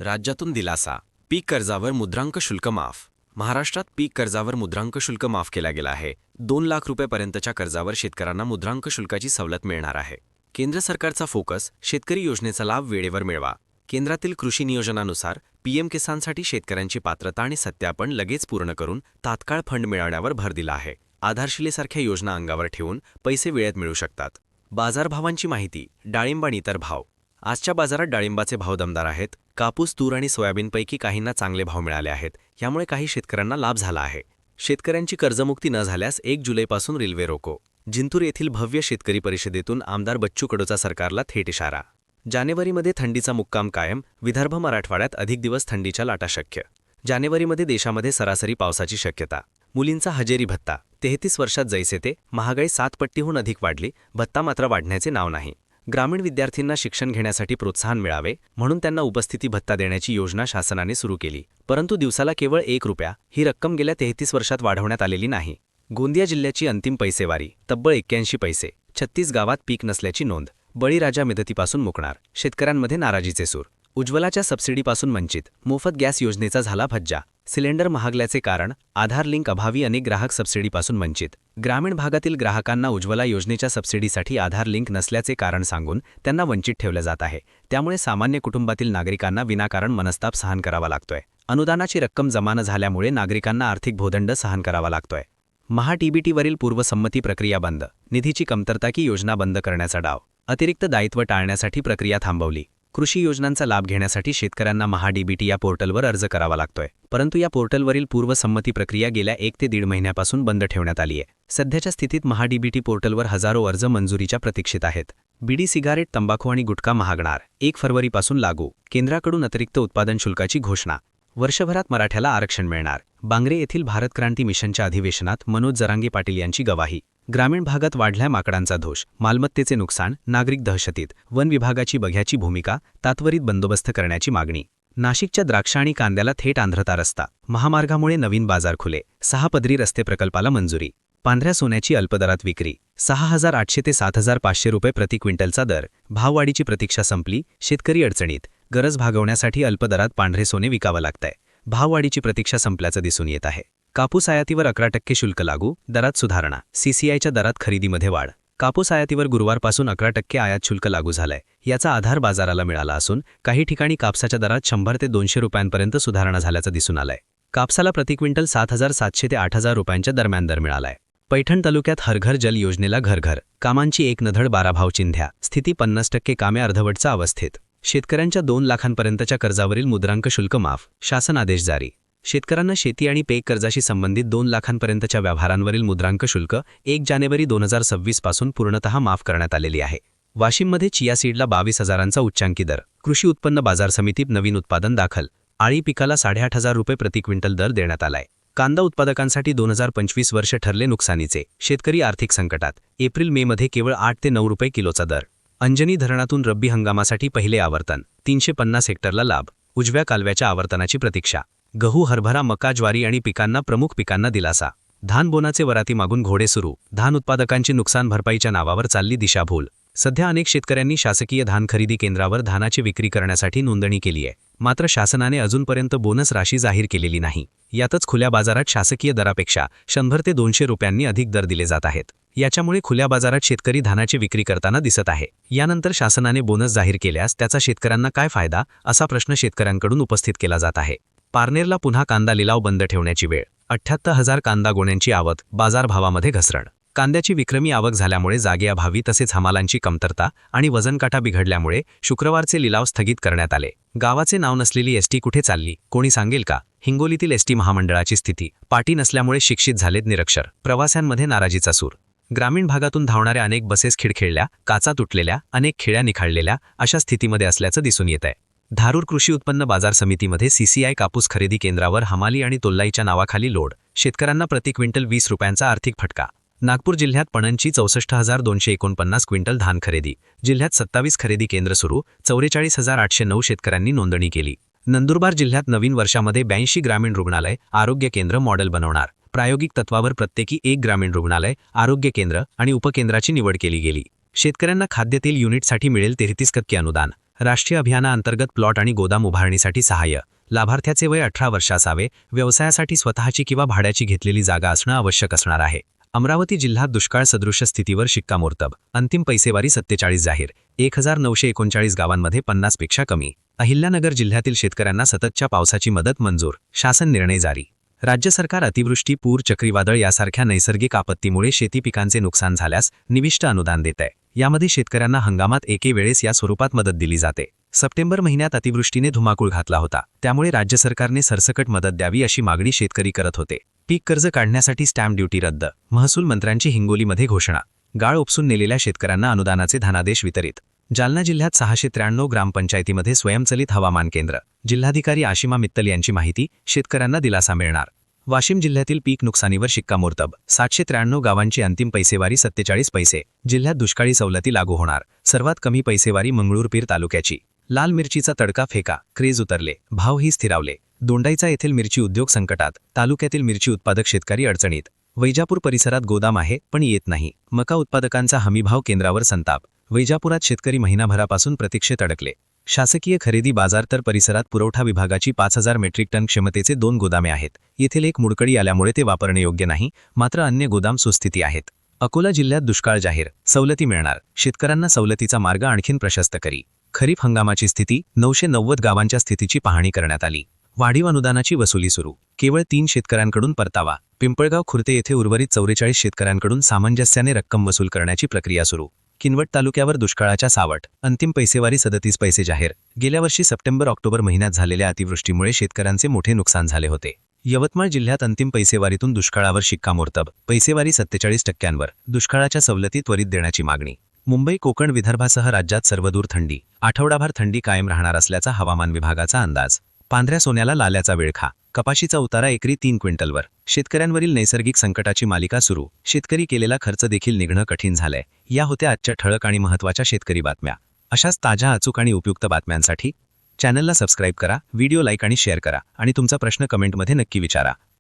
राज्यातून दिलासा. पीक कर्जावर मुद्रांक शुल्क माफ. महाराष्ट्रात पीक कर्जावर मुद्रांक शुल्क माफ केला गेला आहे. 2 लाख रुपयांपर्यंतच्या कर्जावर शेतकऱ्यांना मुद्रांक शुल्काची सवलत मिळणार आहे. केंद्र सरकारचा फोकस शेतकरी योजनेचा लाभ वेळेवर मिळवा. केंद्रातील कृषी नियोजनानुसार पीएम किसानसाठी शेतकऱ्यांची पात्रता आणि सत्यापन लगेच पूर्ण करून तात्काळ फंड मिळवण्यावर भर दिला आहे. आधारशिलेसारख्या योजना अंगावर ठेवून पैसे वेळेत मिळू शकतात. बाजारभावांची माहिती. डाळिंब आणि इतर भाव. आजच्या बाजारात डाळिंबाचे भाव दमदार आहेत. कापूस, तूर आणि सोयाबीनपैकी काहींना चांगले भाव मिळाले आहेत. यामुळे काही शेतकऱ्यांना लाभ झाला आहे. शेतकऱ्यांची कर्जमुक्ती न झाल्यास 1 जुलैपासून रेल्वे रोको. जिंतूर येथील भव्य शेतकरी परिषदेतून आमदार बच्चू कडूचा सरकारला थेट इशारा. जानेवारीमध्ये थंडीचा मुक्काम कायम. विदर्भ, मराठवाड्यात अधिक दिवस थंडीच्या लाटा शक्य. जानेवारीमध्ये देशामध्ये सरासरी पावसाची शक्यता. मुलींचा हजेरी भत्ता. 33 वर्षात जैसे ते. महागाई 7 पटीहून अधिक वाढली. भत्ता मात्र वाढण्याचे नाव नाही. ग्रामीण विद्यार्थ्यांना शिक्षण घेण्यासाठी प्रोत्साहन मिळावे म्हणून त्यांना उपस्थिती भत्ता देण्याची योजना शासनाने सुरू केली. परंतु दिवसाला केवळ 1 रुपया ही रक्कम गेल्या 33 वर्षात वाढवण्यात आलेली नाही. गोंदिया जिल्ह्याची अंतिम पैसेवारी. तब्बल 81 पैसे. 36 गावात पीक नसल्याची नोंद. बळीराजा मुदतीपासून मुकणार. शेतकऱ्यांमध्ये नाराजीचे सूर. उज्ज्वलाच्या सबसिडीपासून वंचित. मोफत गॅस योजनेचा झाला फज्जा. सिलेंडर महागल्याचे कारण. आधार लिंक अभावी अनेक ग्राहक सबसिडीपासून वंचित. ग्रामीण भागातील ग्राहकांना उज्ज्वला योजनेच्या सबसिडीसाठी आधार लिंक नसल्याचे कारण सांगून त्यांना वंचित ठेवले जात आहे. त्यामुळे सामान्य कुटुंबातील नागरिकांना विनाकारण मनस्ताप सहन करावा लागतोय. अनुदानाची रक्कम जमा न झाल्यामुळे नागरिकांना आर्थिक भोदंड सहन करावा लागतोय. महा-टीबीटीवरील पूर्वसंमती प्रक्रिया बंद. निधीची कमतरता की योजना बंद करण्याचा डाव. अतिरिक्त दायित्व टाळण्यासाठी प्रक्रिया थांबवली. कृषी योजनांचा लाभ घेण्यासाठी शेतकऱ्यांना महा-डीबीटी या पोर्टलवर अर्ज करावा लागतोय. परंतु या पोर्टलवरील पूर्वसंमती प्रक्रिया गेल्या 1 ते 1.5 महिन्यापासून बंद ठेवण्यात आली आहे. सध्याच्या स्थितीत महा-डीबीटी पोर्टलवर हजारो अर्ज मंजुरीच्या प्रतीक्षेत आहेत. बीडी, सिगारेट, तंबाखू आणि गुटखा महागणार. 1 फरवरीपासून लागू. केंद्राकडून अतिरिक्त उत्पादन शुल्काची घोषणा. वर्षभरात मराठ्याला आरक्षण मिळणार. बांगरे येथील भारत क्रांती मिशनच्या अधिवेशनात मनोज जरांगे पाटील यांची गवाही. ग्रामीण भागात वाढल्या माकडांचा दोष. मालमत्तेचे नुकसान. नागरिक दहशतीत. वन विभागाची बघ्याची भूमिका. तात्वरित बंदोबस्त करण्याची मागणी. नाशिकच्या द्राक्ष आणि कांद्याला थेट आंध्रता रस्ता. महामार्गामुळे नवीन बाजार खुले. 6 पदरी रस्ते प्रकल्पाला मंजुरी. पांढऱ्या सोन्याची अल्पदरात विक्री. 6,800 ते 7,500 रुपये प्रति क्विंटलचा दर. भाववाढीची प्रतीक्षा संपली. शेतकरी अडचणीत. गरज भागवण्यासाठी अल्पदरात पांढरे सोने विकावं लागतंय. भाववाढीची प्रतीक्षा संपल्याचं दिसून येत आहे. कापूस आयातीवर 11% शुल्क लागू. दरात सुधारणा. सीसीआयच्या दरात खरेदीमध्ये वाढ. कापूस आयातीवर गुरुवारपासून 11% आयात शुल्क लागू झालंय. याचा आधार बाजाराला मिळाला असून काही ठिकाणी कापसाच्या दरात 100 ते 200 रुपयांपर्यंत सुधारणा झाल्याचं दिसून आलंय. कापसाला प्रति क्विंटल 7,700 ते 8,000 रुपयांच्या दरम्यान दर मिळालाय. पैठण तालुक्यात हर घर जल योजनेला घरघर. कामांची 1 नधड 12 भाव चिंध्या. स्थिती 50% कामे अर्धवटच्या अवस्थेत. शेतकऱ्यांच्या 2 लाखांपर्यंतच्या कर्जावरील मुद्रांक शुल्क माफ. शासन आदेश जारी. शेतकऱ्यांना शेती आणि पीक कर्जाशी संबंधित 2 लाखांपर्यंतच्या व्यवहारांवरील मुद्रांक शुल्क 1 जानेवारी 2026 पासून पूर्णतः माफ करण्यात आलेली आहे. वाशिममध्ये चिया सीडला 22,000चा उच्चांकी दर. कृषी उत्पन्न बाजार समितीत नवीन उत्पादन दाखल. आळी पिकाला 8,500 रुपये प्रति क्विंटल दर देण्यात आलाय. कांदा उत्पादकांसाठी 2025 वर्ष ठरले नुकसानीचे. शेतकरी आर्थिक संकटात. एप्रिल-मे मध्ये केवळ 8 ते 9 रुपये किलोचा दर. अंजनी धरणातून रब्बी हंगामासाठी पहिले आवर्तन. 350 हेक्टरला लाभ. उजव्या कालव्याच्या आवर्तनाची प्रतीक्षा. गहू, हरभरा, मका, ज्वारी आणि पिकांना प्रमुख पिकांना दिलासा. धान बोनाचे वराती मागून घोडे सुरू. धान उत्पादकांची नुकसान भरपाईच्या नावावर चालली दिशाभूल. सध्या अनेक शेतकऱ्यांनी शासकीय धान खरेदी केंद्रावर धानाची विक्री करण्यासाठी नोंदणी केली आहे. मात्र शासनाने अजूनपर्यंत बोनस राशी जाहीर केलेली नाही. यातच खुल्या बाजारात शासकीय दरापेक्षा 100 ते 200 रुपयांनी अधिक दर दिले जात आहेत. याच्यामुळे खुल्या बाजारात शेतकरी धानाची विक्री करताना दिसत आहे. यानंतर शासनाने बोनस जाहीर केल्यास त्याचा शेतकऱ्यांना काय फायदा, असा प्रश्न शेतकऱ्यांकडून उपस्थित केला जात आहे. पारनेरला पुन्हा कांदा लिलाव बंद ठेवण्याची वेळ. 78,000 कांदा गोण्यांची आवक. बाजारभावामध्ये घसरण. कांद्याची विक्रमी आवक झाल्यामुळे जागेअभावी तसेच हमालांची कमतरता आणि वजनकाटा बिघडल्यामुळे शुक्रवारचे लिलाव स्थगित करण्यात आले. गावाचे नाव नसलेली एसटी कुठे चालली, कोणी सांगेल का? हिंगोलीतील एसटी महामंडळाची स्थिती. पाटी नसल्यामुळे शिक्षित झालेत निरक्षर. प्रवाशांमध्ये नाराजीचा सूर. ग्रामीण भागातून धावणाऱ्या अनेक बसेस खिळखिळल्या, काचा तुटलेल्या, अनेक खिळ्या निखाळलेल्या अशा स्थितीमध्ये असल्याचं दिसून येत आहे. धारूर कृषी उत्पन्न बाजार समितीमध्ये सीसीआय कापूस खरेदी केंद्रावर हमाली आणि तोल्लाईच्या नावाखाली लोड. शेतकऱ्यांना प्रति क्विंटल 20 रुपयांचा आर्थिक फटका. नागपूर जिल्ह्यात पणनची 64,249 क्विंटल धान खरेदी. जिल्ह्यात 27 खरेदी केंद्र सुरू. 44,809 शेतकऱ्यांनी नोंदणी केली. नंदुरबार जिल्ह्यात नवीन वर्षामध्ये 82 ग्रामीण रुग्णालय, आरोग्य केंद्र मॉडेल बनवणार. प्रायोगिक तत्वावर प्रत्येकी 1 ग्रामीण रुग्णालय, आरोग्य केंद्र आणि उपकेंद्राची निवड केली गेली. शेतकऱ्यांना खाद्यतेल युनिटसाठी मिळेल 33% अनुदान. राष्ट्रीय अभियानाअंतर्गत प्लॉट आणि गोदाम उभारणीसाठी सहाय्य. लाभार्थ्याचे वय 18 वर्ष असावे. व्यवसायासाठी स्वतःची किंवा भाड्याची घेतलेली जागा असणं आवश्यक असणार आहे. अमरावती जिल्ह्यात दुष्काळ सदृश स्थितीवर शिक्कामोर्तब. अंतिम पैसेवारी 47 जाहीर. 1939 गावांमध्ये 50 पेक्षा कमी. अहिल्यानगर जिल्ह्यातील शेतकऱ्यांना सततच्या पावसाची मदत मंजूर. शासन निर्णय जारी. राज्य सरकार अतिवृष्टी, पूर, चक्रीवादळ यासारख्या नैसर्गिक आपत्तीमुळे शेती पिकांचे नुकसान झाल्यास निविष्ट अनुदान देत आहे. यामध्ये शेतकऱ्यांना हंगामात एके वेळेस या स्वरूपात मदत दिली जाते. सप्टेंबर महिन्यात अतिवृष्टीने धुमाकूळ घातला होता, त्यामुळे राज्य सरकारने सरसकट मदत द्यावी अशी मागणी शेतकरी करत होते. पीक कर्ज काढण्यासाठी स्टॅम्प ड्युटी रद्द. महसूल मंत्र्यांची हिंगोलीमध्ये घोषणा. गाळ उपसून नेलेल्या शेतकऱ्यांना अनुदानाचे धनादेश वितरित. जालना जिल्ह्यात 693 ग्रामपंचायतीमध्ये स्वयंचलित हवामान केंद्र. जिल्हाधिकारी आशिमा मित्तल यांची माहिती. शेतकऱ्यांना दिलासा मिळणार. वाशिम जिल्ह्यातील पीक नुकसानीवर शिक्कामोर्तब. 793 गावांची अंतिम पैसेवारी 47 पैसे. जिल्ह्यात दुष्काळी सवलती लागू होणार. सर्वात कमी पैसेवारी मंगळूरपीर तालुक्याची. लाल मिरचीचा तडका फेका. क्रेज उतरले, भावही स्थिरावले. दोंडाईचा येथील मिरची उद्योग संकटात. तालुक्यातील मिरची उत्पादक शेतकरी अडचणीत. वैजापूर परिसरात गोदाम आहे पण येत नाही. मका उत्पादकांचा हमीभाव केंद्रावर संताप. वैजापुरात शेतकरी महिनाभरापासून प्रतीक्षेत अडकले. शासकीय खरेदी बाजार तर परिसरात पुरवठा विभागाची 5000 मेट्रिक टन क्षमतेचे 2 गोदामे आहेत. येथील एक मुडकडी आल्यामुळे ते वापरण्यायोग्य नाही, मात्र अन्य गोदाम सुस्थिती आहेत. अकोला जिल्ह्यात दुष्काळ जाहीर. सवलती मिळणार. शेतकऱ्यांना सवलतीचा मार्ग आणखीन प्रशस्त करी. खरीप हंगामाची स्थिती. 990 गावांच्या स्थितीची पाहणी करण्यात आली. वाढीव अनुदानाची वसुली सुरू. केवळ 3 शेतकऱ्यांकडून परतावा. पिंपळगाव खुर्ते येथे उर्वरित 44 शेतकऱ्यांकडून सामंजस्याने रक्कम वसूल करण्याची प्रक्रिया सुरू. किनवट तालुक्यावर दुष्काळाच्या सावट. अंतिम पैसेवारी 37 पैसे जाहीर. गेल्या वर्षी सप्टेंबर-ऑक्टोबर महिन्यात झालेल्या अतिवृष्टीमुळे शेतकऱ्यांचे मोठे नुकसान झाले होते. यवतमाळ जिल्ह्यात अंतिम पैसेवारीतून दुष्काळावर शिक्कामोर्तब. पैसेवारी 47%. दुष्काळाच्या सवलती त्वरित देण्याची मागणी. मुंबई, कोकण, विदर्भासह राज्यात सर्वदूर थंडी. आठवडाभर थंडी कायम राहणार असल्याचा हवामान विभागाचा अंदाज. पांढऱ्या सोन्याला लाल्याचा वेळखा. कपाशीचा उतारा एकरी 3 क्विंटलवर. शेतकऱ्यांवरील नैसर्गिक संकटाची मालिका सुरू. शेतकरी केलेला खर्च देखील निघणं कठीण झालंय. या होत्या आजच्या ठळक आणि महत्त्वाच्या शेतकरी बातम्या. अशाच ताज्या, अचूक आणि उपयुक्त बातम्यांसाठी चॅनलला सबस्क्राईब करा, व्हिडिओ लाईक आणि शेअर करा आणि तुमचा प्रश्न कमेंटमध्ये नक्की विचारा.